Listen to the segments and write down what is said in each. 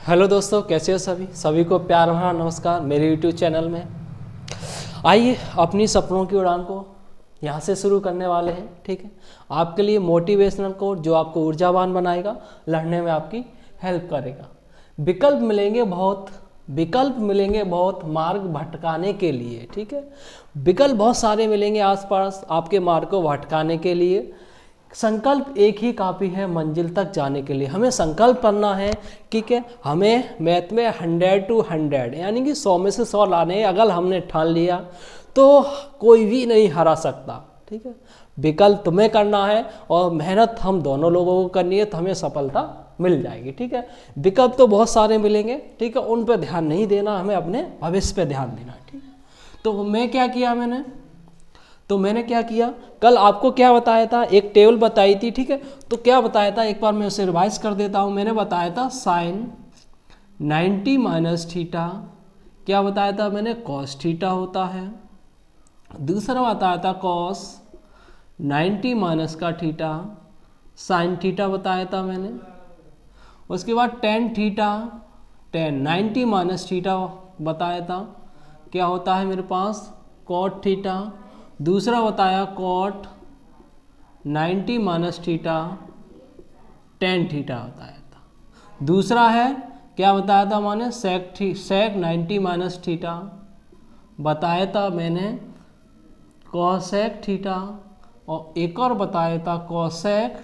Hello दोस्तों, कैसे हो सभी को प्यार भरा नमस्कार मेरे यूट्यूब चैनल में। आइए अपनी सपनों की उड़ान को यहाँ से शुरू करने वाले हैं। ठीक है, आपके लिए मोटिवेशनल कोट जो आपको ऊर्जावान बनाएगा, लड़ने में आपकी हेल्प करेगा। विकल्प मिलेंगे बहुत मार्ग भटकाने के लिए। ठीक है, विकल्प बहुत सारे मिलेंगे आसपास आपके मार्ग को भटकाने के लिए। संकल्प एक ही काफ़ी है मंजिल तक जाने के लिए। हमें संकल्प करना है, ठीक है, हमें मैथ में 100 to 100 यानी कि 100 में से 100 लाने हैं। अगर हमने ठान लिया तो कोई भी नहीं हरा सकता। ठीक है, विकल्प तुम्हें करना है और मेहनत हम दोनों लोगों को करनी है, तो हमें सफलता मिल जाएगी। ठीक है, विकल्प तो बहुत सारे मिलेंगे, ठीक है, उन पर ध्यान नहीं देना, हमें अपने भविष्य पे ध्यान देना। ठीक है, तो मैंने क्या किया, कल आपको क्या बताया था, एक टेबल बताई थी। ठीक है, तो क्या बताया था, एक बार मैं उसे रिवाइज कर देता हूँ। मैंने बताया था साइन 90 माइनस थीटा, क्या बताया था मैंने, कॉस थीटा होता है। दूसरा बताया था कॉस 90 माइनस का थीटा साइन थीटा बताया था मैंने। उसके बाद tan theta, ten 90 minus theta बताया था, क्या होता है मेरे पास, कॉट थीटा। दूसरा बताया cot 90 minus theta tan theta बताया था। दूसरा है क्या बताया था मैंने, सेक 90 माइनस थीटा बताया था मैंने, कॉसेक थीटा। और एक और बताया था कॉसेक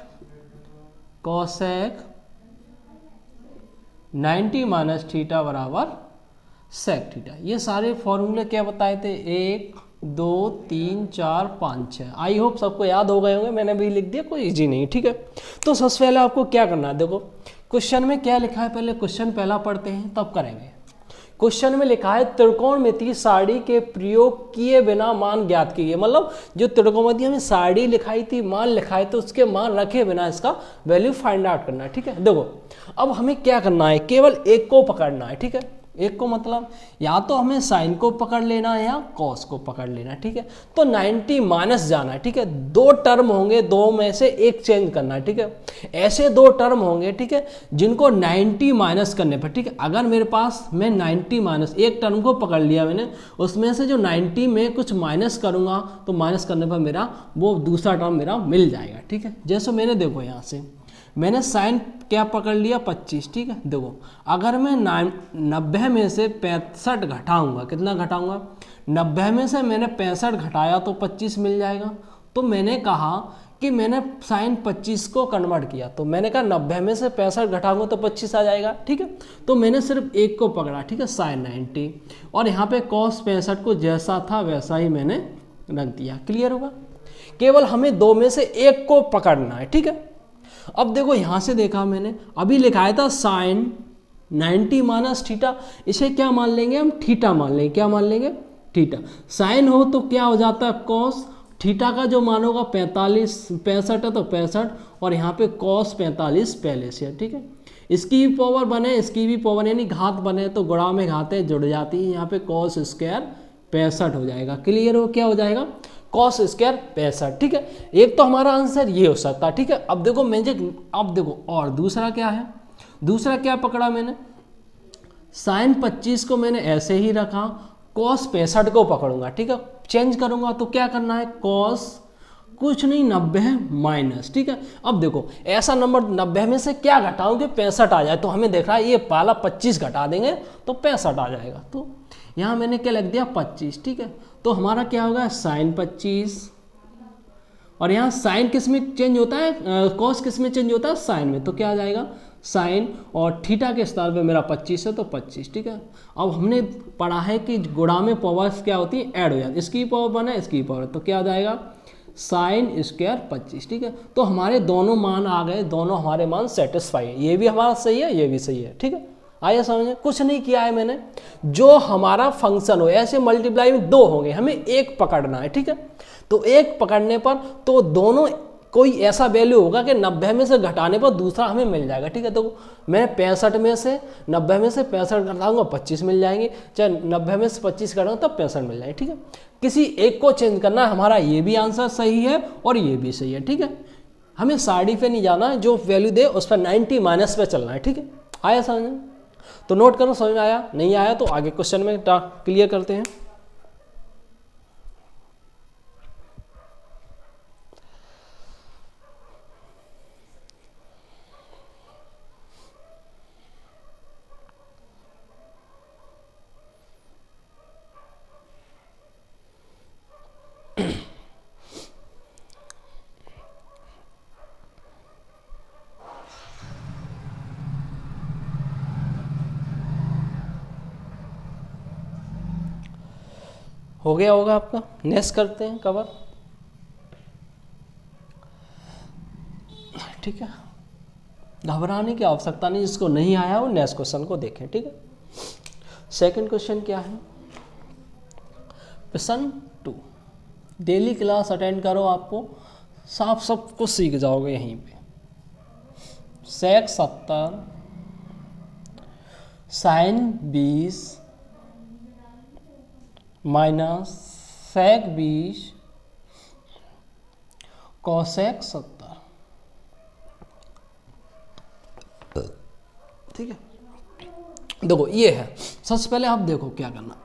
90 माइनस थीटा बराबर सेक थीटा। ये सारे फॉर्मूले क्या बताए थे, 1 2 3 4 5 6। आई होप सबको याद हो गए होंगे, मैंने भी लिख दिया, कोई इजी नहीं। ठीक है, तो सबसे पहले आपको क्या करना है, देखो क्वेश्चन में क्या लिखा है, पहले क्वेश्चन पहला पढ़ते हैं तब करेंगे। क्वेश्चन में लिखा है त्रिकोणमितीय सारणी के प्रयोग किए बिना मान ज्ञात कीजिए। मतलब जो त्रिकोणमितीय में सारणी लिखाई थी, मान लिखाए, तो उसके मान रखे बिना इसका वैल्यू फाइंड आउट करना है। ठीक है, देखो अब हमें क्या करना है, केवल एक को पकड़ना है। ठीक है, एक को मतलब या तो हमें साइन को पकड़ लेना है या कॉस को पकड़ लेना है। ठीक है, तो 90 माइनस जाना है। ठीक है, दो टर्म होंगे, दो में से एक चेंज करना है। ठीक है, ऐसे दो टर्म होंगे, ठीक है, जिनको 90 माइनस करने पर, ठीक है, अगर मेरे पास मैं 90 माइनस एक टर्म को पकड़ लिया मैंने, उसमें से जो 90 में कुछ माइनस करूंगा तो माइनस करने पर मेरा वो दूसरा टर्म मेरा मिल जाएगा। ठीक है, जैसे मैंने देखो यहाँ से मैंने साइन क्या पकड़ लिया, 25। ठीक है, देखो अगर मैं 90 में से 65 घटाऊंगा, कितना घटाऊंगा, 90 में से मैंने 65 घटाया तो 25 मिल जाएगा। तो मैंने कहा कि मैंने साइन 25 को कन्वर्ट किया, तो मैंने कहा 90 में से 65 घटाऊंगा तो 25 आ जाएगा। ठीक है, तो मैंने सिर्फ एक को पकड़ा, ठीक है, साइन 90, और यहाँ पे कॉस 65 को जैसा था वैसा ही मैंने रख दिया। क्लियर होगा, केवल हमें दो में से एक को पकड़ना है। ठीक है, अब देखो यहां से देखा मैंने, अभी लिखाया था साइन 90 माइनस थीटा, इसे क्या मान लेंगे हम, थीटा मान लेंगे। क्या मान लेंगे, थीटा। साइन हो तो क्या हो जाता है, कॉस। थीटा का जो मान होगा 65 है तो 65, और यहाँ पे कॉस 45 पहले से है। ठीक है, इसकी भी पावर बने, इसकी भी पावर, यानी घात बने तो गुणा में घातें जुड़ जाती हैं। यहाँ पे कॉस स्क्वायर 65 हो जाएगा। क्लियर हो, क्या हो जाएगा, कॉस स्क्वायर 65। ठीक है, एक तो हमारा आंसर ये हो सकता है। ठीक है, अब देखो अब देखो, और दूसरा क्या है, दूसरा क्या पकड़ा मैंने, साइन 25 को मैंने ऐसे ही रखा, कॉस 65 को पकड़ूंगा। ठीक है, चेंज करूंगा तो क्या करना है, कॉस कुछ नहीं 90 माइनस। ठीक है, अब देखो ऐसा नंबर 90 में से क्या घटाऊं कि 65 आ जाए, तो हमें देख रहा है ये पहला 25 घटा देंगे तो 65 आ जाएगा। तो यहाँ मैंने क्या लिख दिया, 25। ठीक है, तो हमारा क्या होगा, साइन 25, और यहाँ साइन किस में चेंज होता है, कॉस किस में चेंज होता है, साइन में, तो क्या आ जाएगा, साइन, और थीटा के स्थान पे मेरा 25 है तो 25। ठीक है, अब हमने पढ़ा है कि गुणा में पावर्स क्या होती है, ऐड हो जाती है, इसकी पावर बना इसकी पावर, तो क्या आ जाएगा, साइन स्क्वायर 25। ठीक है, तो हमारे दोनों मान आ गए, दोनों हमारे मान सेटिस्फाई है, ये भी हमारा सही है, ये भी सही है। ठीक है, आइए समझे, कुछ नहीं किया है मैंने, जो हमारा फंक्शन हो, ऐसे मल्टीप्लाई में दो होंगे, हमें एक पकड़ना है। ठीक है, तो एक पकड़ने पर तो दोनों कोई ऐसा वैल्यू होगा कि 90 में से घटाने पर दूसरा हमें मिल जाएगा। ठीक है, तो मैं 65 में से 90 में से 65 घटाऊंगा 25 मिल जाएंगे, चाहे 90 में से 25 घटाऊंगा तब 65 मिल जाएंगे। ठीक है, किसी एक को चेंज करना है, हमारा ये भी आंसर सही है और ये भी सही है। ठीक है, हमें साड़ी पे नहीं जाना है, जो वैल्यू दे उस पर 90 माइनस पे चलना है। ठीक है, आया समझ। तो नोट करो, समझ में आया, नहीं आया तो आगे क्वेश्चन में क्लियर करते हैं। हो गया होगा आपका, नेक्स्ट करते हैं कवर। ठीक है, घबराने की आवश्यकता नहीं, जिसको नहीं आया वो नेक्स्ट क्वेश्चन को देखें। ठीक है, सेकंड क्वेश्चन क्या है, प्रश्न 2। डेली क्लास अटेंड करो, आपको साफ सब कुछ सीख जाओगे यहीं पे। सेक 70 साइन 20 माइनस सेक 20 कॉसेक 70। ठीक है, देखो ये है, सबसे पहले आप देखो क्या करना।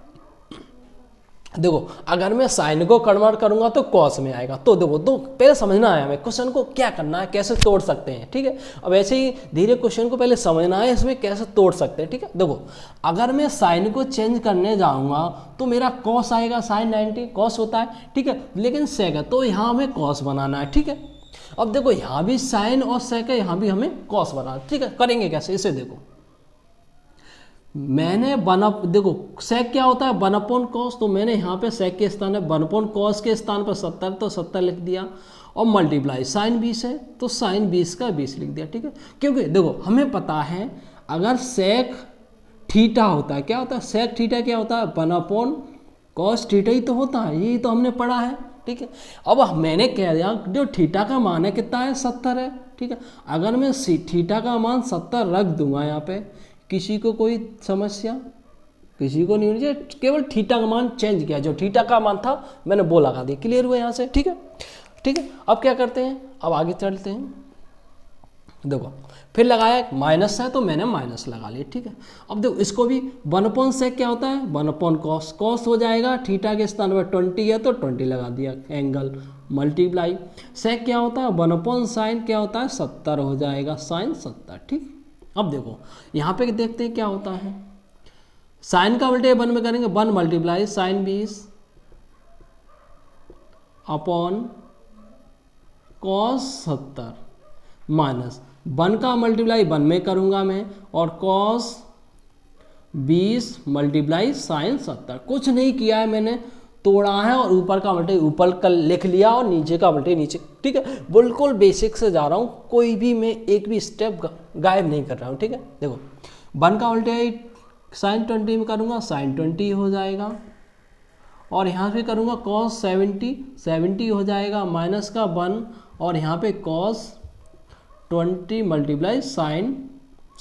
देखो अगर मैं साइन को कन्वर्ट करूंगा तो कॉस में आएगा, तो देखो तो पहले समझना है हमें क्वेश्चन को क्या करना है, कैसे तोड़ सकते हैं। ठीक है, अब ऐसे ही धीरे क्वेश्चन को पहले समझना है, इसमें कैसे तोड़ सकते हैं। ठीक है, देखो अगर मैं साइन को चेंज करने जाऊंगा तो मेरा कॉस आएगा, साइन 90 कॉस होता है। ठीक है, लेकिन सेक है तो यहाँ हमें कॉस बनाना है। ठीक है, अब देखो यहाँ भी साइन और सेक है, यहाँ भी हमें कॉस बनाना। ठीक है, करेंगे कैसे, इसे देखो मैंने देखो सेक क्या होता है, 1/cos कॉस, तो मैंने यहाँ पे सेक के स्थान में 1/cos कॉस के स्थान पर 70 तो 70 लिख दिया, और मल्टीप्लाई साइन 20 है तो साइन 20 का 20 लिख दिया। ठीक है, क्योंकि देखो हमें पता है अगर सेक थीटा होता है, क्या होता है सेक थीटा, क्या होता है 1/cos कॉस थीटा ही तो होता है, यही तो हमने पढ़ा है। ठीक है, अब मैंने कह दिया जो थीटा का मान है कितना है, 70 है। ठीक है, अगर मैं थीटा का मान 70 रख दूंगा यहाँ पे, किसी को कोई समस्या, किसी को नहीं होनी चाहिए, केवल थीटा का मान चेंज किया, जो थीटा का मान था मैंने वो लगा दिया, क्लियर हुआ यहाँ से। ठीक है, ठीक है, अब क्या करते हैं, अब आगे चलते हैं। देखो फिर लगाया, माइनस है तो मैंने माइनस लगा लिया। ठीक है, अब देखो इसको भी 1/sec सेक क्या होता है, 1/cos कॉस हो जाएगा, थीटा के स्थान पर 20 है तो 20 लगा दिया एंगल, मल्टीप्लाई सेक क्या होता है 1/sin क्या होता है 70 हो जाएगा, साइन 70। ठीक, अब देखो यहाँ पे देखते हैं क्या होता है, साइन का उल्टे 1 में करेंगे, 1 multiply sine 20 upon cos 70 minus 1 का मल्टीप्लाई 1 में करूंगा मैं, और कॉस 20 मल्टीप्लाई साइन 70। कुछ नहीं किया है मैंने, तोड़ा है और ऊपर का मल्टी ऊपर का लिख लिया और नीचे का मल्टी नीचे। ठीक है, बिल्कुल बेसिक से जा रहा हूँ, कोई भी मैं एक भी स्टेप गायब नहीं कर रहा हूँ। ठीक है, देखो 1 का मल्टी साइन 20 में करूँगा, साइन 20 हो जाएगा, और यहाँ पे करूँगा कॉस 70 हो जाएगा, माइनस का 1 और यहाँ पे कॉस 20 मल्टीप्लाई साइन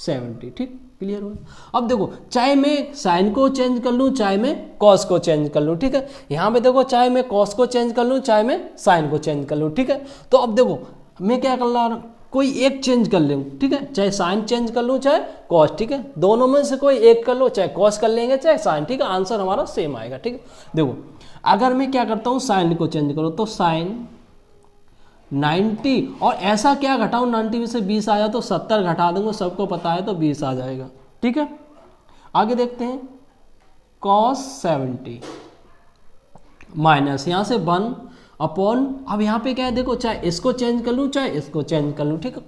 70। ठीक, क्लियर हो। अब देखो चाहे मैं साइन को चेंज कर लूँ, चाहे मैं कॉस को चेंज कर लूँ। ठीक है, यहाँ पे देखो चाहे मैं कॉस को चेंज कर लूँ, चाहे मैं साइन को चेंज कर लूँ। ठीक है, तो अब देखो मैं क्या कर रहा हूँ, कोई एक चेंज कर लूँ। ठीक है, चाहे साइन चेंज कर लूँ चाहे कॉस। ठीक है, दोनों में से कोई एक कर लो, चाहे कॉस कर लेंगे चाहे साइन। ठीक है, आंसर हमारा सेम आएगा। ठीक है, देखो अगर मैं क्या करता हूँ साइन को चेंज करो तो साइन 90, और ऐसा क्या घटाऊं 90 में से 20 आया तो 70 घटा दूंगा, सबको पता है तो 20 आ जाएगा। ठीक है, आगे देखते हैं cos 70 माइनस यहाँ से 1 अपॉन, अब यहाँ पे क्या है देखो, चाहे इसको चेंज कर लूँ चाहे इसको चेंज कर लूँ। ठीक है,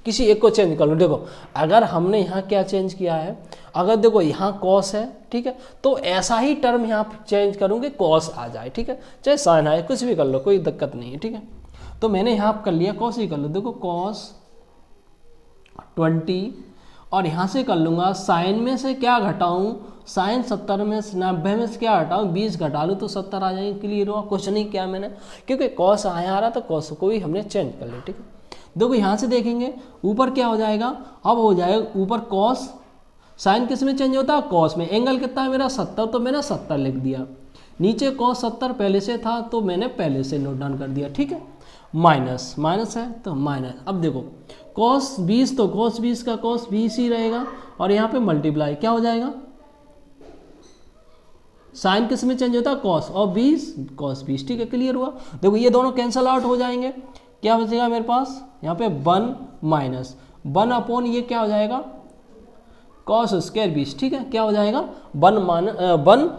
किसी एक को चेंज कर लूँ। देखो अगर हमने यहाँ क्या चेंज किया है, अगर देखो यहाँ cos है, ठीक है, तो ऐसा ही टर्म यहाँ चेंज करूँगे cos आ जाए। ठीक है, चाहे साइन आए, कुछ भी कर लो, कोई दिक्कत नहीं है। ठीक है, तो मैंने यहाँ कर लिया cos ही कर लो, देखो cos 20, और यहाँ से कर लूँगा साइन में से क्या घटाऊँ, साइन 70 में 90 में से क्या हटाऊँ, 20 घटा लूँ तो 70 आ जाएंगे। क्लियर हुआ, कुछ नहीं किया मैंने, क्योंकि cos आया आ रहा तो cos को भी हमने चेंज कर लिया। ठीक है, देखो यहाँ से देखेंगे ऊपर क्या हो जाएगा, अब हो जाएगा ऊपर cos, साइन किस में चेंज होता है cos में, एंगल कितना है मेरा 70 तो मैंने 70 लिख दिया, नीचे cos 70 पहले से था तो मैंने पहले से नोट डाउन कर दिया। ठीक है, माइनस है तो माइनस, अब देखो कॉस 20 तो कॉस 20 का कॉस 20 ही रहेगा, और यहाँ पे मल्टीप्लाई क्या हो जाएगा, साइन किस में चेंज होता है, कॉस, और 20 कॉस 20। ठीक है, क्लियर हुआ। देखो ये दोनों कैंसल आउट हो जाएंगे, क्या बचेगा मेरे पास यहाँ पे 1 माइनस 1 अपॉन ये क्या हो जाएगा, कॉस स्क्वायर 20। ठीक है, क्या हो जाएगा 1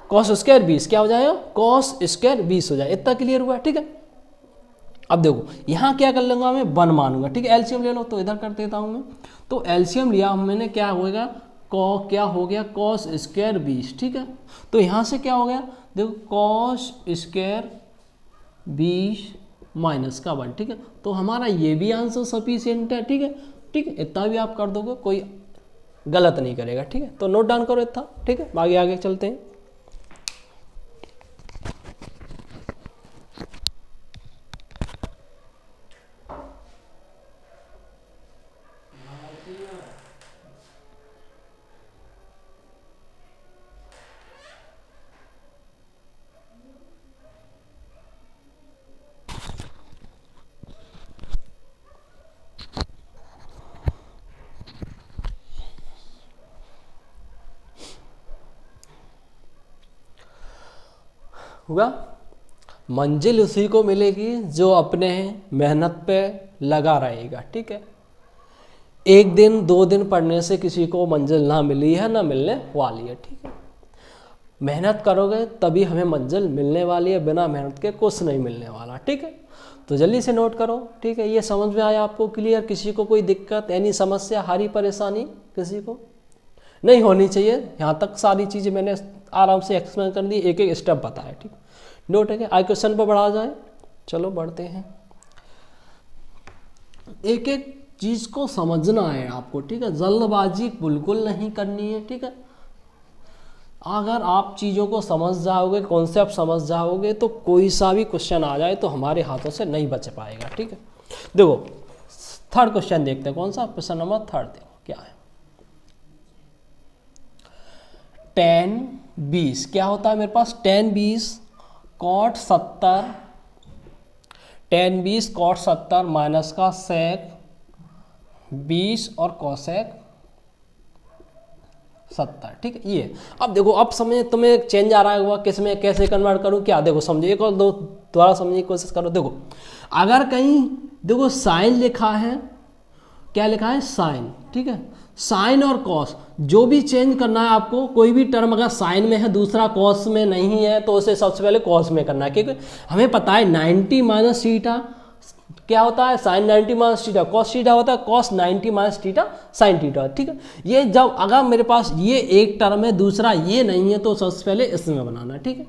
कॉस स्क्वायर 20 क्या हो जाएगा, कॉस स्क्वायर 20 हो जाएगा। इतना क्लियर हुआ। ठीक है, अब देखो यहाँ क्या कर लूँगा मैं, 1 मानूंगा। ठीक है, एलसीएम ले लो, तो इधर कर देता हूँ मैं। तो एलसीएम लिया मैंने, क्या होगा, क्या हो गया, कॉस स्क्वायर 20। ठीक है, तो यहाँ से क्या हो गया, देखो कॉस स्क्वायर 20 माइनस का 1। ठीक है, तो हमारा ये भी आंसर सफिशिएंट है। ठीक है, ठीक है, इतना भी आप कर दोगे, कोई गलत नहीं करेगा। ठीक है, तो नोट डाउन करो इतना। ठीक है, आगे आगे चलते हैं। हुआ, मंजिल उसी को मिलेगी जो अपने मेहनत पे लगा रहेगा। ठीक है, एक दिन 2 दिन पढ़ने से किसी को मंजिल ना मिली है ना मिलने वाली है। ठीक है, मेहनत करोगे तभी हमें मंजिल मिलने वाली है, बिना मेहनत के कुछ नहीं मिलने वाला। ठीक है, तो जल्दी से नोट करो। ठीक है, ये समझ में आया आपको, क्लियर। किसी को कोई दिक्कत, यानी समस्या, हारी परेशानी किसी को नहीं होनी चाहिए। यहाँ तक सारी चीज़ें मैंने आराम से एक्सप्लेन कर दी, एक एक स्टेप बताया। ठीक, नोट है। आज क्वेश्चन पर बढ़ा जाए, चलो बढ़ते हैं। एक एक चीज़ को समझना है आपको। ठीक है, जल्दबाजी बिल्कुल नहीं करनी है। ठीक है, अगर आप चीज़ों को समझ जाओगे, कॉन्सेप्ट समझ जाओगे, तो कोई सा भी क्वेश्चन आ जाए तो हमारे हाथों से नहीं बच पाएगा। ठीक है, देखो थर्ड क्वेश्चन देखते हैं, कौन सा, क्वेश्चन नंबर 3 देखो क्या है। tan 20 क्या होता है मेरे पास, tan 20 cot 70, tan 20 cot 70 minus का sec 20 और cosec 70। ठीक है, ये अब देखो, अब समझ तुम्हें चेंज आ रहा होगा, किस में कैसे कन्वर्ट करूं, क्या, देखो समझिए, एक और दो दोबारा समझने की कोशिश करो। देखो अगर कहीं देखो साइन लिखा है, क्या लिखा है, साइन। ठीक है, साइन और कॉस जो भी चेंज करना है आपको, कोई भी टर्म अगर साइन में है दूसरा कॉस में नहीं है तो उसे सबसे पहले कॉस में करना है, क्योंकि हमें पता है 90 माइनस थीटा क्या होता है, sine 90 minus theta cos theta होता है, cos 90 minus theta sine theta. ठीक है, ये जब अगर मेरे पास ये एक टर्म है दूसरा ये नहीं है तो सबसे पहले इसमें बनाना है। ठीक है,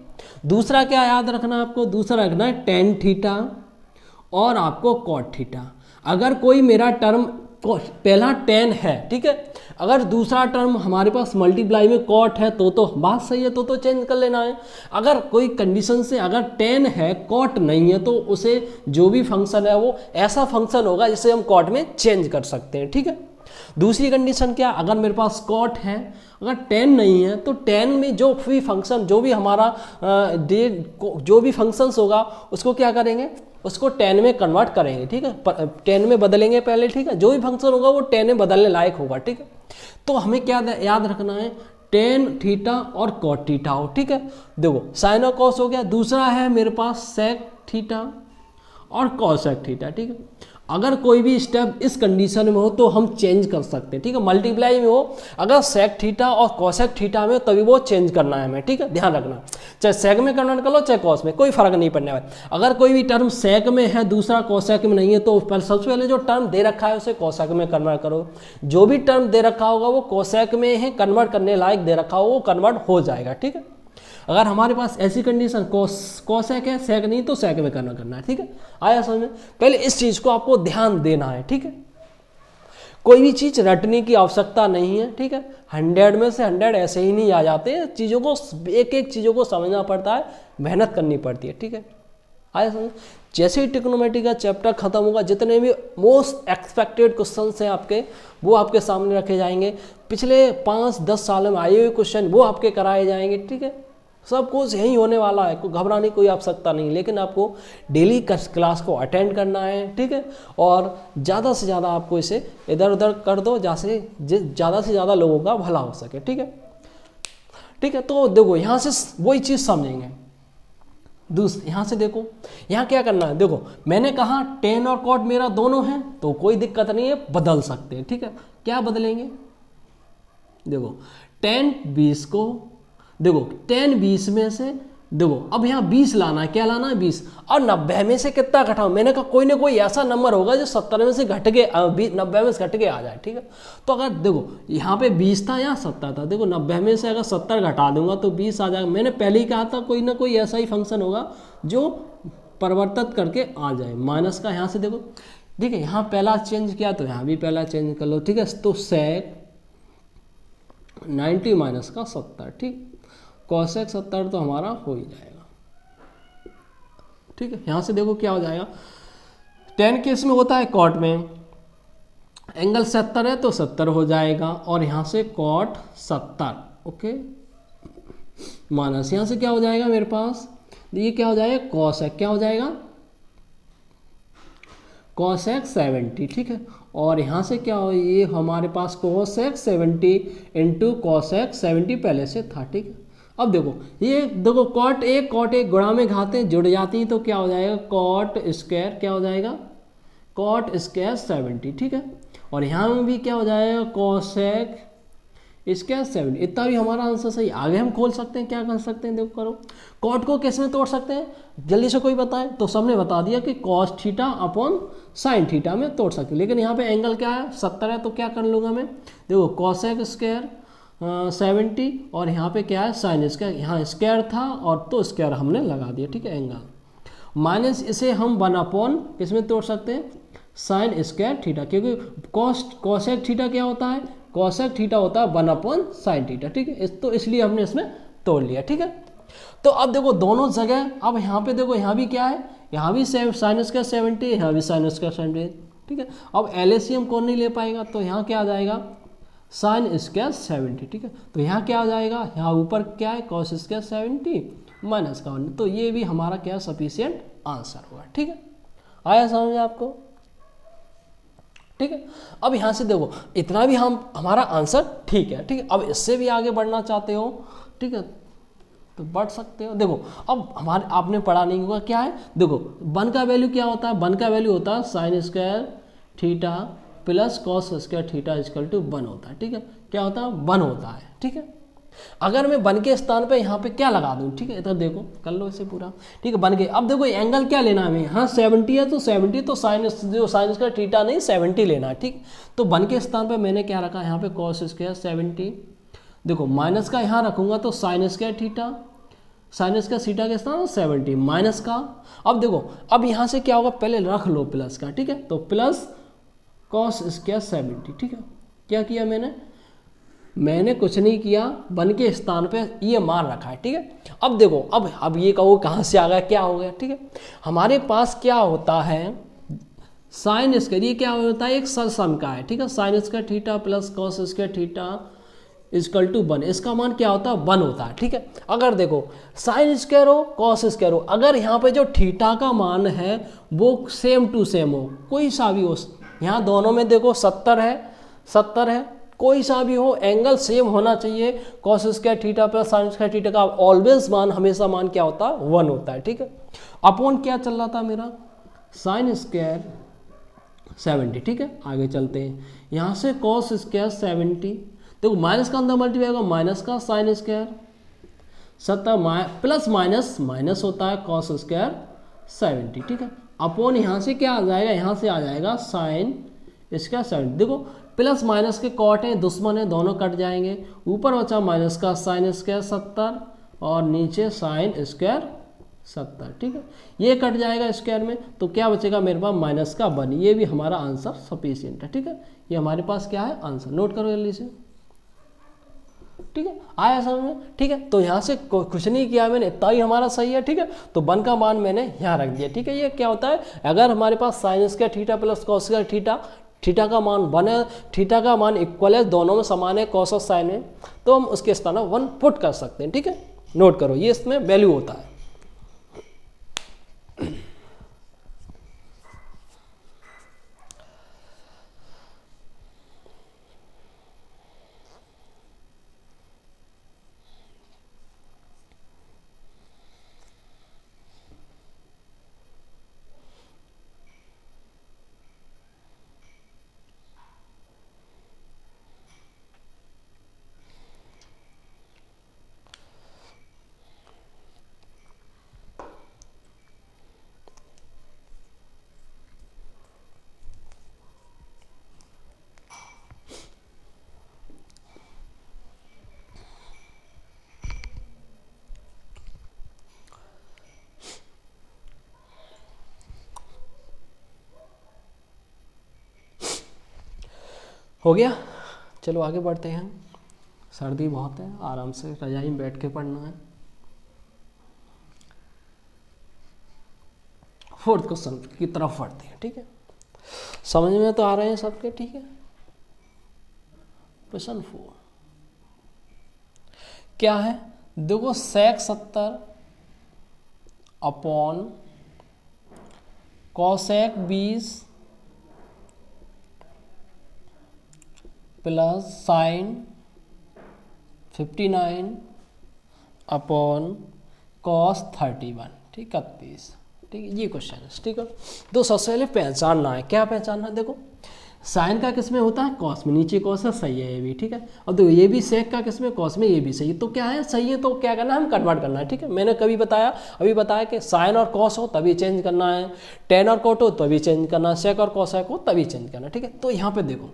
दूसरा क्या याद रखना है आपको, दूसरा रखना है टेन थीटा और आपको कॉट थीटा। अगर कोई मेरा टर्म पहला टेन है, ठीक है, अगर दूसरा टर्म हमारे पास मल्टीप्लाई में कॉट है तो बात सही है, तो चेंज कर लेना है। अगर कोई कंडीशन से अगर टेन है कॉट नहीं है तो उसे जो भी फंक्शन है वो ऐसा फंक्शन होगा जिसे हम कॉट में चेंज कर सकते हैं। ठीक है, दूसरी कंडीशन क्या, अगर मेरे पास कॉट है अगर टेन नहीं है तो टेन में जो भी फंक्शन, जो भी हमारा जो भी फंक्शंस होगा उसको क्या करेंगे, उसको टेन में कन्वर्ट करेंगे। ठीक है, टेन में बदलेंगे पहले। ठीक है, जो भी फंक्शन होगा वो टेन में बदलने लायक होगा। ठीक है, तो हमें क्या याद रखना है, टेन थीटा और कॉट थीटा हो। ठीक है, देखो साइन और कॉस हो गया, दूसरा है मेरे पास सेक थीटा और कॉसेक थीटा। ठीक है, अगर कोई भी स्टेप इस कंडीशन में हो तो हम चेंज कर सकते हैं। ठीक है, मल्टीप्लाई में हो अगर सेक थीटा और कॉसेक थीटा में तभी वो चेंज करना है हमें। ठीक है, ध्यान रखना, चाहे सेक में कन्वर्ट कर लो चाहे कॉस में, कोई फर्क नहीं पड़ने वाला। अगर कोई भी टर्म सेक में है दूसरा कॉसेक में नहीं है तो सबसे पहले जो टर्म दे रखा है उसे कॉसेक में कन्वर्ट करो। जो भी टर्म दे रखा होगा वो कॉसेक में है, कन्वर्ट करने लायक दे रखा हो वो कन्वर्ट हो जाएगा। ठीक है, अगर हमारे पास ऐसी कंडीशन कॉसेक है सेक नहीं तो सेक में कन्वर्ट करना है। ठीक है, आया समझ में, पहले इस चीज को आपको ध्यान देना है। ठीक है, कोई भी चीज रटने की आवश्यकता नहीं है। ठीक है, 100 में से 100 ऐसे ही नहीं आ जाते, चीजों को एक एक चीजों को समझना पड़ता है, मेहनत करनी पड़ती है। ठीक है, आया समझ। जैसे ही ट्रिग्नोमेट्री का चैप्टर खत्म होगा जितने भी मोस्ट एक्सपेक्टेड क्वेश्चन हैं आपके वो आपके सामने रखे जाएंगे, पिछले 5-10 सालों में आए हुए क्वेश्चन वो आपके कराए जाएंगे। ठीक है, सब कुछ यही होने वाला है, कोई घबराने की कोई आवश्यकता नहीं, लेकिन आपको डेली क्लास को अटेंड करना है, ठीक है। और ज़्यादा से ज़्यादा आपको इसे इधर उधर कर दो, जैसे ज़्यादा से ज़्यादा लोगों का भला हो सके, ठीक है, ठीक है। तो देखो यहाँ से वही चीज़ समझेंगे। यहाँ से देखो, यहाँ क्या करना है, देखो मैंने कहा tan और cot मेरा दोनों है, तो कोई दिक्कत नहीं है, बदल सकते हैं, ठीक है। क्या बदलेंगे, देखो tan 20 को, देखो tan 20 में से, देखो अब यहाँ 20 लाना है, क्या लाना है 20, और 90 में से कितना घटाओ, मैंने कहा कोई ना कोई ऐसा नंबर होगा जो 70 में से घट के 90 में से घट के आ जाए, ठीक है। तो अगर देखो यहाँ पे 20 था, यहाँ 70 था, देखो 90 में से अगर 70 घटा दूंगा तो 20 आ जाएगा। मैंने पहले ही कहा था कोई ना कोई ऐसा ही फंक्शन होगा जो परिवर्तित करके आ जाए। माइनस का यहाँ से देखो, ठीक है, यहाँ पहला चेंज किया तो यहाँ भी पहला चेंज कर लो, ठीक है। तो sec 90 माइनस का 70, ठीक, cosec 70 तो हमारा हो ही जाएगा, ठीक है। यहाँ से देखो क्या हो जाएगा, tan केस में होता है cot में एंगल 70 है तो 70 हो जाएगा, और यहाँ से cot 70, ओके, माइनस यहाँ से क्या हो जाएगा मेरे पास, ये क्या हो जाएगा cosec, क्या हो जाएगा cosec 70, ठीक है। और यहाँ से क्या हो, ये हमारे पास cosec 70 इंटू cosec 70 पहले से था, ठीक है। अब देखो ये देखो cot एक गुणा में घातें जुड़ जाती तो क्या हो जाएगा cot स्क्वायर, क्या हो जाएगा cot स्क्वायर 70, ठीक है। और यहाँ में भी क्या हो जाएगा cosec स्क्वायर 70, इतना भी हमारा आंसर सही। आगे हम खोल सकते हैं, क्या कर सकते हैं, देखो करो, cot को किस में तोड़ सकते हैं, जल्दी से कोई बताए, तो सबने बता दिया कि cos theta upon sine theta में तोड़ सकते हैं। लेकिन यहाँ पे एंगल क्या है 70 है, तो क्या कर लूँगा मैं, देखो cosec स्क्वायर 70, और यहाँ पे क्या है साइन स्क्वायर, यहाँ स्क्वायर था और तो स्क्वायर हमने लगा दिया, ठीक है, एंगल माइनस इसे हम 1 अपॉन किस में तोड़ सकते हैं, साइन स्क्वायर थीटा, क्योंकि cosec थीटा क्या होता है, cosec थीटा होता है 1 अपॉन साइन थीटा, ठीक है। तो इसलिए हमने इसमें तोड़ लिया, ठीक है। तो अब देखो दोनों जगह, अब यहाँ पे देखो यहाँ भी क्या है, यहाँ भी साइन स्क्वायर 70, यहाँ भी साइन स्क्वायर 70, ठीक है। अब LHCM कौन नहीं ले पाएगा, तो यहाँ क्या आ जाएगा साइन स्क्वायर 70, ठीक है। तो यहाँ क्या आ जाएगा, यहाँ ऊपर क्या है cos स्क्वायर 70 माइनस का 1, तो ये भी हमारा क्या सफिशियंट आंसर होगा, ठीक है। आया समझ आपको, ठीक है। अब यहाँ से देखो इतना भी हमारा आंसर ठीक है, ठीक है। अब इससे भी आगे बढ़ना चाहते हो, ठीक है, तो बढ़ सकते हो। देखो अब हमारे आपने पढ़ा नहीं होगा क्या है, देखो 1 का वैल्यू क्या होता है, 1 का वैल्यू होता है sine square theta plus cos square theta equal to 1 होता है, ठीक है। क्या होता है 1 होता है, ठीक है। अगर मैं 1 के स्थान पे यहाँ पे क्या लगा दूँ, ठीक है, इधर देखो कर लो इसे पूरा, ठीक है, 1 के। अब देखो एंगल क्या लेना है हमें, हाँ 70 है तो 70 तो साइन स्क्वायर थीटा नहीं 70 लेना है, ठीक। तो 1 के स्थान पे मैंने क्या रखा, यहाँ पे कॉस स्क्वायर 70, देखो माइनस का यहाँ रखूँगा तो sign square theta, sign square theta के स्थान 70 माइनस का। अब देखो अब यहाँ से क्या होगा, पहले रख लो प्लस का, ठीक है, तो प्लस कॉस स्क्वायर 70, ठीक है। क्या किया मैंने कुछ नहीं किया, 1 के स्थान पे ये मान रखा है, ठीक है। अब देखो अब ये कहो कहाँ से आ गया, क्या हो गया, ठीक है। हमारे पास क्या होता है साइन स्क्वायर, ये क्या होता है एक सरसम का है, ठीक है, sine square theta plus cos square theta equal to 1, इसका मान क्या होता है 1 होता है, ठीक है। अगर देखो साइन स्क्वायर हो कॉस स्क्वायर हो, अगर यहाँ पे जो थीटा का मान है वो सेम टू सेम हो, कोई सा भी हो, यहाँ दोनों में देखो 70 है, कोई सा भी हो एंगल सेम होना चाहिए, cos square theta plus sign square theta का ऑलवेज मान हमेशा मान क्या होता है 1 होता है, ठीक है। अपॉन क्या चल रहा था मेरा साइन स्क्वायर 70, ठीक है। आगे चलते हैं, यहाँ से कॉस स्क्वायर 70, देखो माइनस का अंदर मल्टीप्लाई होगा, माइनस का साइन स्क्वायर 70 प्लस माइनस होता है कॉस स्क्वायर 70, ठीक है। अपॉन यहाँ से क्या आ जाएगा, यहाँ से आ जाएगा साइन स्क्वायर 70, देखो प्लस माइनस के कॉट हैं दुश्मन है, दोनों कट जाएंगे, ऊपर बचा माइनस का साइन स्क्वायर 70 और नीचे साइन स्क्वायर 70, ठीक है। ये कट जाएगा स्क्वायर में, तो क्या बचेगा मेरे पास माइनस का 1, ये भी हमारा आंसर सफिशिएंट है, ठीक है। ये हमारे पास क्या है आंसर, नोट करो जल्दी से, ठीक है। आया समझ में, ठीक है। तो यहाँ से कुछ नहीं किया मैंने, इतना ही हमारा सही है, ठीक है। तो 1 का मान मैंने यहाँ रख दिया, ठीक है। ये क्या होता है, अगर हमारे पास sine square theta plus cos square theta का मान 1 है, थीटा का मान इक्वल है, दोनों में समान है कॉस और साइन में, तो हम उसके स्थान 1 पुट कर सकते हैं, ठीक है। नोट करो, ये इसमें वैल्यू होता है। हो गया, चलो आगे बढ़ते हैं। सर्दी बहुत है, आराम से रजाई में बैठ के पढ़ना है। फोर्थ क्वेश्चन की तरफ बढ़ते हैं, ठीक है। समझ में तो आ रहे हैं सबके, ठीक है। क्वेश्चन 4 क्या है, देखो sec 70 upon cosec 20 plus sign 59 upon cos 31, ठीक 31, ठीक है। ये क्वेश्चन है, ठीक है। तो सबसे पहले पहचानना है, क्या पहचानना है, देखो साइन का किस में होता है, कॉस में, नीचे कॉस है, सही है ये भी, ठीक है। और देखो ये भी सेक का किस में, कॉस में, ये भी सही है। तो क्या है, सही है तो क्या करना है, हम कन्वर्ट करना है, ठीक है। मैंने अभी बताया कि साइन और कॉस हो तभी चेंज करना है, टेन और कोट हो तभी चेंज करना है, सेक और कॉसेक हो तभी चेंज करना है, ठीक है। तो यहाँ पे देखो,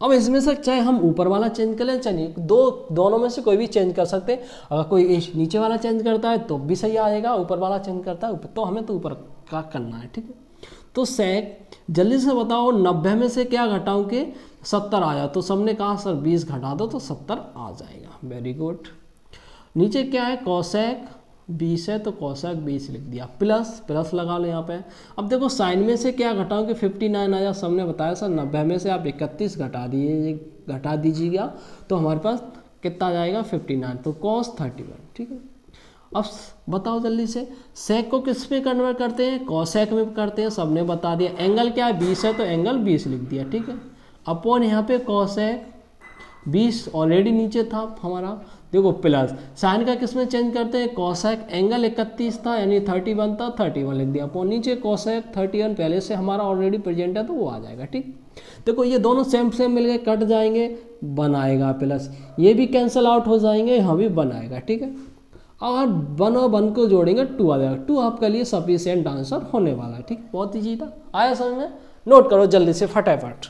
अब इसमें से चाहे हम ऊपर वाला चेंज कर लें, चाहे दोनों में से कोई भी चेंज कर सकते हैं। अगर कोई नीचे वाला चेंज करता है तो भी सही आएगा, ऊपर वाला चेंज करता है तो हमें तो ऊपर का करना है, ठीक है। तो सेक जल्दी से बताओ, 90 में से क्या घटाऊं कि 70 आया, तो सबने कहा सर 20 घटा दो तो 70 आ जाएगा, वेरी गुड। नीचे क्या है, कॉसेक 20 है तो कॉसेक 20 लिख दिया, प्लस लगा लो यहाँ पे। अब देखो साइन में से क्या घटाओ कि 59 आया, सबने बताया सर 90 में से आप 31 घटा दीजिएगा तो हमारे पास कितना आ जाएगा 59, तो कॉस 31, ठीक है। अब बताओ जल्दी से, सेक को किस पे कन्वर्ट करते हैं, कॉसेक में करते हैं, सबने बता दिया। एंगल क्या है, 20 है तो एंगल 20 लिख दिया, ठीक है। अपॉन यहाँ पे कॉसेक 20 ऑलरेडी नीचे था हमारा, देखो प्लस साइन का किस में चेंज करते हैं, कॉसेक एंगल 31 था यानी 31 था, 31 लिख दिया। अपॉन नीचे कॉसेक 31 पहले से हमारा ऑलरेडी प्रेजेंट है तो वो आ जाएगा, ठीक। देखो ये दोनों सेम मिल गए, कट जाएंगे, बनाएगा प्लस, ये भी कैंसिल आउट हो जाएंगे, यहाँ भी बनाएगा, ठीक है। और 1 और 1 को जोड़ेंगे 2 आ जाएगा, 2 आपके लिए सफिशिएंट आंसर होने वाला है, ठीक। बहुत ईजी था, आया समझ में, नोट करो जल्दी से फटाफट।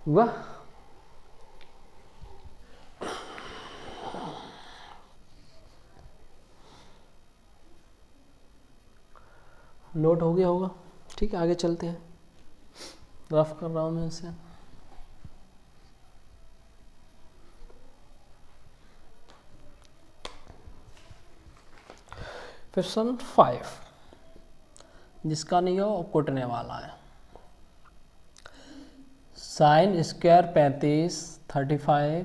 वाह, नोट हो गया होगा, ठीक है। आगे चलते हैं, रफ कर रहा हूँ मैं इसे। क्वेश्चन 5 जिसका नहीं हो कुटने वाला है। Sine square 35 35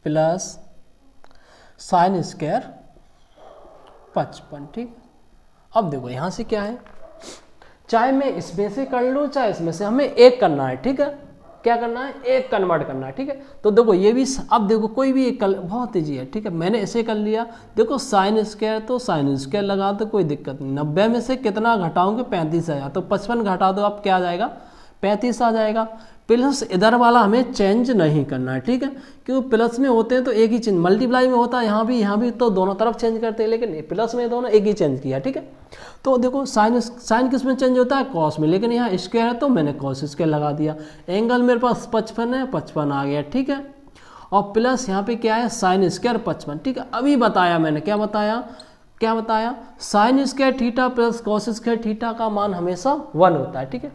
plus sine square 55, ठीक। अब देखो यहाँ से क्या है, चाहे मैं इसमें से कर लूँ चाहे इसमें से, हमें एक करना है, ठीक है। क्या करना है, एक कन्वर्ट करना है, ठीक है। तो देखो ये भी, अब देखो कोई भी एक बहुत ईजी है, ठीक है। मैंने ऐसे कर लिया, देखो साइन स्क्वायर तो साइन स्क्वायर लगा दो, कोई दिक्कत नहीं। 90 में से कितना घटाओगे, 35 आया, तो 55 घटा दो, अब क्या आ जाएगा 35 आ जाएगा। प्लस इधर वाला हमें चेंज नहीं करना है, ठीक है, क्योंकि प्लस में होते हैं तो एक ही चेंज, मल्टीप्लाई में होता है यहाँ भी तो दोनों तरफ चेंज करते हैं, लेकिन प्लस में दोनों एक ही चेंज किया, ठीक है। तो देखो साइन साइन किस में चेंज होता है, कॉस में, लेकिन यहाँ स्क्वायर है तो मैंने कॉस स्क्वायर लगा दिया। एंगल मेरे पास 55 है, 55 आ गया, ठीक है। और प्लस यहाँ पे क्या है, साइन स्क्वायर 55, ठीक है। अभी बताया मैंने, क्या बताया, sign square theta plus cos square theta का मान हमेशा 1 होता है, ठीक है।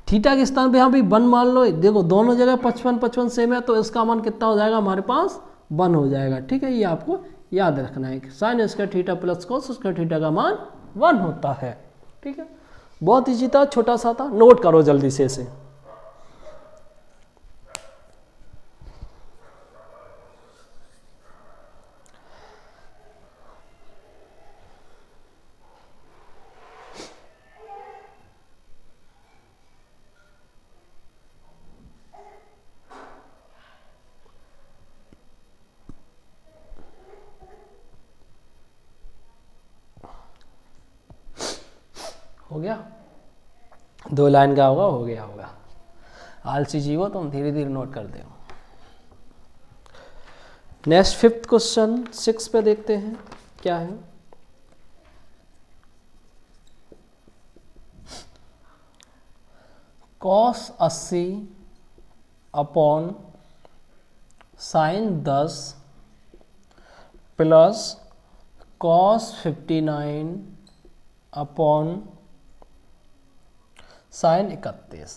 थीटा के स्थान पे यहाँ भी 1 मान लो, देखो दोनों जगह 55 55 सेम है, तो इसका मान कितना हो जाएगा हमारे पास, 1 हो जाएगा, ठीक है। ये आपको याद रखना है कि sign square theta plus cos square theta का मान 1 होता है, ठीक है। बहुत ईजी था, छोटा सा था, नोट करो जल्दी से इसे। हो गया, 2 लाइन का होगा, हो गया होगा। आलसी जीवो, तुम धीरे धीरे नोट कर दो। नेक्स्ट 5th क्वेश्चन 6 पे देखते हैं क्या है। Cos 80 upon sine 10 plus cos 59 upon sine 31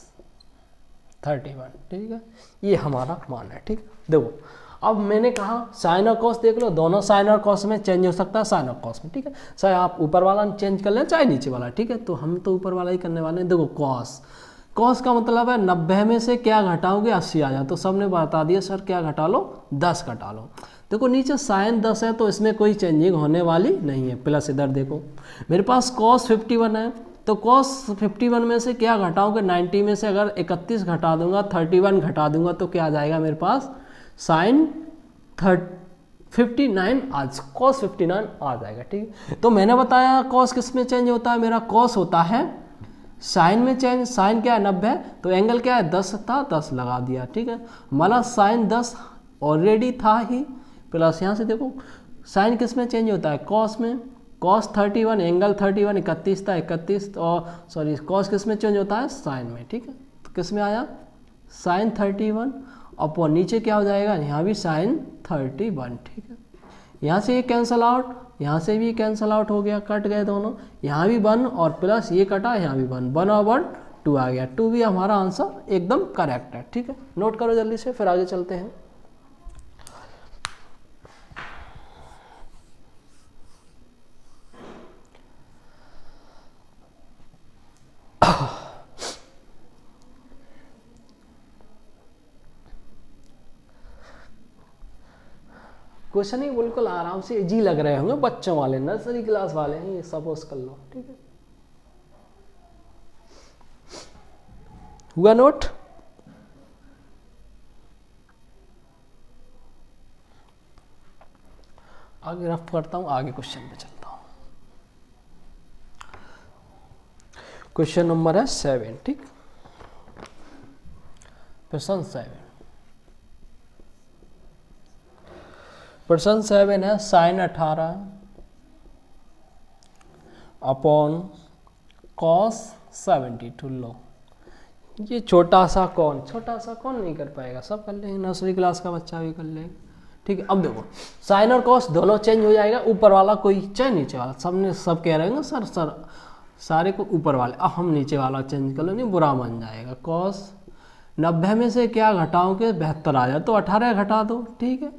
31, ठीक है। ये हमारा मान है, ठीक। देखो अब मैंने कहा साइन और कॉस देख लो, दोनों साइन और कॉस में चेंज हो सकता है, साइन और कॉस में, ठीक है। चाहे आप ऊपर वाला चेंज कर लें चाहे नीचे वाला, ठीक है। तो हम तो ऊपर वाला ही करने वाले हैं। देखो कॉस का मतलब है 90 में से क्या घटाओगे, 80 आ जाए, तो सबने बता दिया सर क्या घटा लो, 10 घटा लो। देखो नीचे साइन 10 है तो इसमें कोई चेंजिंग होने वाली नहीं है, प्लस इधर देखो मेरे पास कॉस 51 है, तो कॉस 51 में से क्या घटाओगे, 90 में से अगर 31 घटा दूंगा, 31 घटा दूंगा, तो क्या आ जाएगा मेरे पास, साइन 59 आज कॉस 59 आ जाएगा, ठीक। तो मैंने बताया कॉस किस में चेंज होता है, मेरा कॉस होता है साइन में चेंज। साइन क्या है 90, तो एंगल क्या है 10 था, 10 लगा दिया, ठीक है। मतलब साइन 10 ऑलरेडी था ही, प्लस यहाँ से देखो साइन किस में चेंज होता है, कॉस में। कॉस 31 एंगल 31 31 था, 31, और सॉरी कॉस किस में चेंज होता है, साइन में, ठीक है। तो किस में आया, साइन 31 अपॉन नीचे क्या हो जाएगा, यहाँ भी साइन 31, ठीक है। यहाँ से ये कैंसल आउट, यहाँ से भी कैंसल आउट हो गया, कट गए दोनों, यहाँ भी 1 और प्लस ये कटा, यहाँ भी 1 और 1 2 आ गया, 2 भी हमारा आंसर एकदम करेक्ट है, ठीक है। नोट करो जल्दी से, फिर आगे चलते हैं। क्वेश्चन ही बिल्कुल आराम से इजी लग रहे होंगे, बच्चों वाले, नर्सरी क्लास वाले हैं, ये सपोज कर लो, ठीक है। हुआ नोट? आगे रफ करता हूं, आगे क्वेश्चन पे चलता हूं। क्वेश्चन नंबर है 7, ठीक। प्रश्न 7, प्रश्न 7 है साइन 18 अपॉन कॉस 72 लो। ये छोटा सा कौन नहीं कर पाएगा, सब कर लेंगे, नर्सरी क्लास का बच्चा भी कर लेगा, ठीक है। अब देखो साइन और कॉस दोनों चेंज हो जाएगा, ऊपर वाला कोई चाहे नीचे वाला, सब कह रहे हैं सर सारे को ऊपर वाले, अब हम नीचे वाला चेंज कर लो, नहीं बुरा मान जाएगा। कॉस 90 में से क्या घटाओगे, 72 आ जाए, तो 18 घटा दो, ठीक है।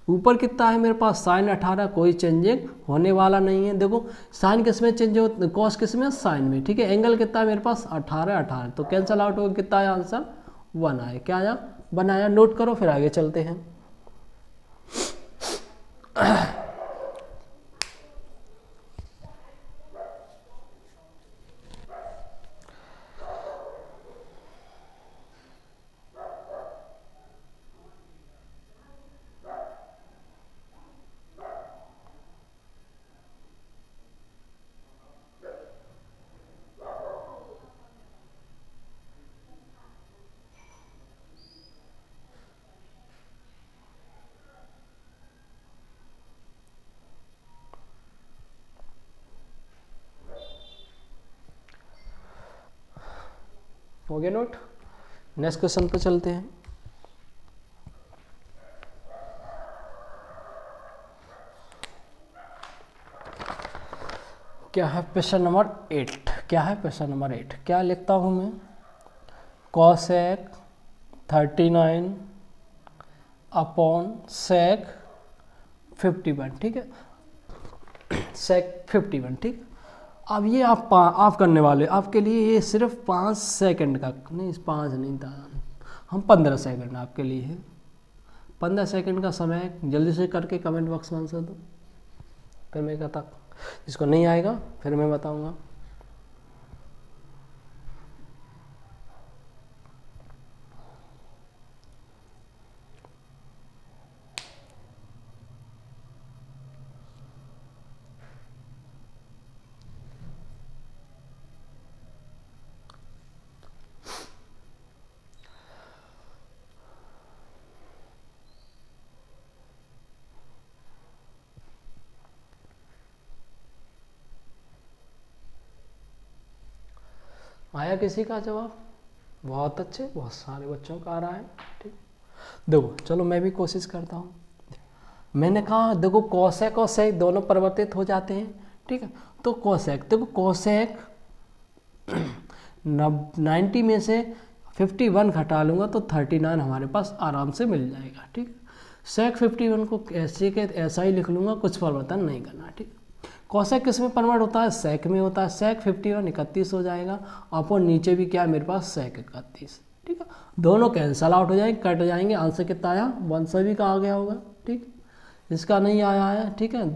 ऊपर कितना है मेरे पास, साइन 18, कोई चेंजिंग होने वाला नहीं है। देखो साइन किस में चेंज हो, कॉस किस में, साइन में, ठीक है। एंगल कितना है मेरे पास 18, तो कैंसल आउट हो, कितना आया आंसर, 1 आया, क्या आया, 1 आया। नोट करो फिर आगे चलते हैं। हो गया नोट। नेक्स्ट क्वेश्चन पे चलते हैं। क्या है क्वेश्चन नंबर 8? क्या है क्वेश्चन नंबर 8? क्या लिखता हूँ मैं? कॉसेक 39 अपॉन सेक 51, ठीक है, सेक 51, ठीक। अब ये आप करने वाले, आपके लिए ये सिर्फ 5 सेकंड का, नहीं 5 नहीं था, हम 15 सेकंड आपके लिए है। 15 सेकंड का समय जल्दी से करके कमेंट बॉक्स में आंसर दो, फिर मैं कहता, जिसको नहीं आएगा फिर मैं बताऊंगा। आया किसी का जवाब? बहुत अच्छे, बहुत सारे बच्चों का आ रहा है, ठीक। देखो चलो मैं भी कोशिश करता हूँ। मैंने कहा देखो कोसेक और सेक दोनों परिवर्तित हो जाते हैं, ठीक है। तो कोसेक, देखो कोसेक 90 में से 51 घटा लूँगा तो 39 हमारे पास आराम से मिल जाएगा, ठीक। सेक 51 को ऐसे के ऐसा ही लिख लूँगा, कुछ परिवर्तन नहीं करना, ठीक। कोसेक किस में कन्वर्ट होता है? सेक में होता है। सेक 51 31 हो जाएगा, और नीचे भी क्या है मेरे पास? सेक 31, ठीक है। दोनों कैंसल आउट हो जाएंगे, कट जाएंगे। आंसर कितना आया? 1 सभी का आ गया होगा, ठीक। इसका नहीं आया है, ठीक है,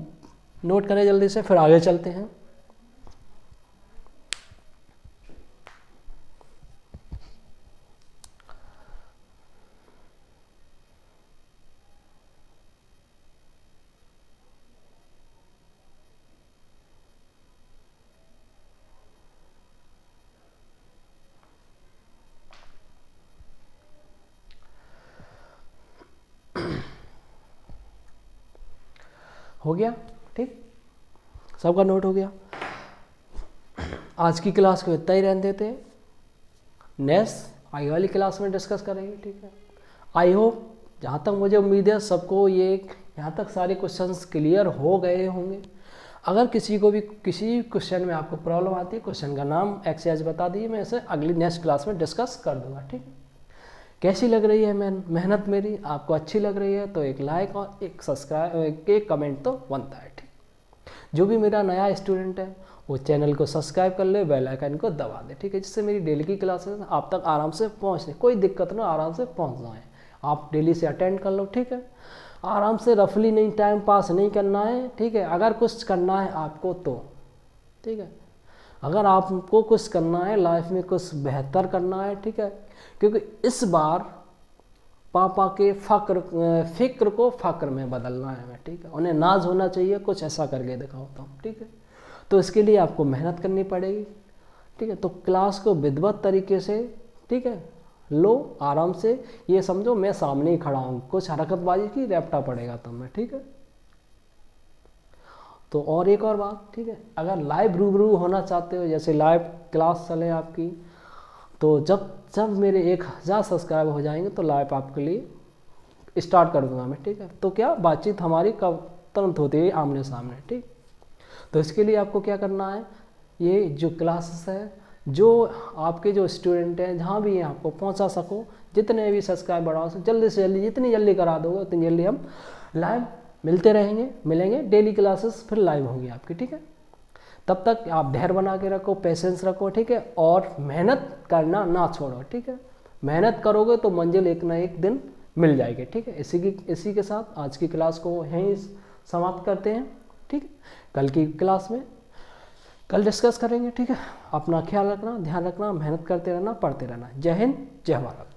नोट करें जल्दी से, फिर आगे चलते हैं। हो गया, ठीक, सबका नोट हो गया। आज की क्लास को इतना ही रहने देते हैं, नेक्स्ट आई वाली क्लास में डिस्कस करेंगे, ठीक है। आई होप, जहाँ तक मुझे उम्मीद है सबको ये यहाँ तक सारे क्वेश्चंस क्लियर हो गए होंगे। अगर किसी को भी किसी क्वेश्चन में आपको प्रॉब्लम आती है, क्वेश्चन का नाम एक्सरसाइज बता दीजिए, मैं इसे अगली नेक्स्ट क्लास में डिस्कस कर दूंगा, ठीक। कैसी लग रही है मेहनत मेरी? आपको अच्छी लग रही है तो एक लाइक और एक सब्सक्राइब, एक कमेंट तो बनता है, ठीक। जो भी मेरा नया स्टूडेंट है वो चैनल को सब्सक्राइब कर ले, बेल आइकन को दबा दे, ठीक है, जिससे मेरी डेली की क्लासेस आप तक आराम से पहुँचे, कोई दिक्कत ना, आराम से पहुँच जाए। आप डेली से अटेंड कर लो, ठीक है। आराम से, रफली नहीं, टाइम पास नहीं करना है, ठीक है। अगर कुछ करना है आपको तो, ठीक है, अगर आपको कुछ करना है लाइफ में, कुछ बेहतर करना है, ठीक है, क्योंकि इस बार पापा के फिक्र को फक्र में बदलना है मैं, ठीक है। उन्हें नाज होना चाहिए, कुछ ऐसा करके दिखाता हूँ, ठीक है। तो इसके लिए आपको मेहनत करनी पड़ेगी, ठीक है। तो क्लास को विधिवत तरीके से, ठीक है, लो आराम से। ये समझो मैं सामने ही खड़ा हूँ, कुछ हरकतबाजी की रैपटा पड़ेगा तब मैं, ठीक है। तो और एक और बात, ठीक है, अगर लाइव रूबरू होना चाहते हो, जैसे लाइव क्लास चले आपकी, तो जब मेरे 1000 सब्सक्राइब हो जाएंगे तो लाइव आपके लिए स्टार्ट कर दूंगा मैं, ठीक है। तो क्या बातचीत हमारी कब तुरंत होती है आमने सामने, ठीक। तो इसके लिए आपको क्या करना है, ये जो क्लासेस है, जो आपके जो स्टूडेंट हैं जहाँ भी हैं आपको पहुँचा सको, जितने भी सब्सक्राइब बढ़ाओ जल्दी से जल्दी, जितनी जल्दी करा दोगे उतनी जल्दी हम लाइव मिलेंगे डेली क्लासेस फिर लाइव होंगी आपकी, ठीक है। तब तक आप धैर्य बना के रखो, पेशेंस रखो, ठीक है, और मेहनत करना ना छोड़ो, ठीक है। मेहनत करोगे तो मंजिल एक ना एक दिन मिल जाएगी, ठीक है। इसी के साथ आज की क्लास को यहीं समाप्त करते हैं, ठीक है। कल की क्लास में कल डिस्कस करेंगे, ठीक है। अपना ख्याल रखना, ध्यान रखना, मेहनत करते रहना, पढ़ते रहना। जय हिंद, जय भारत।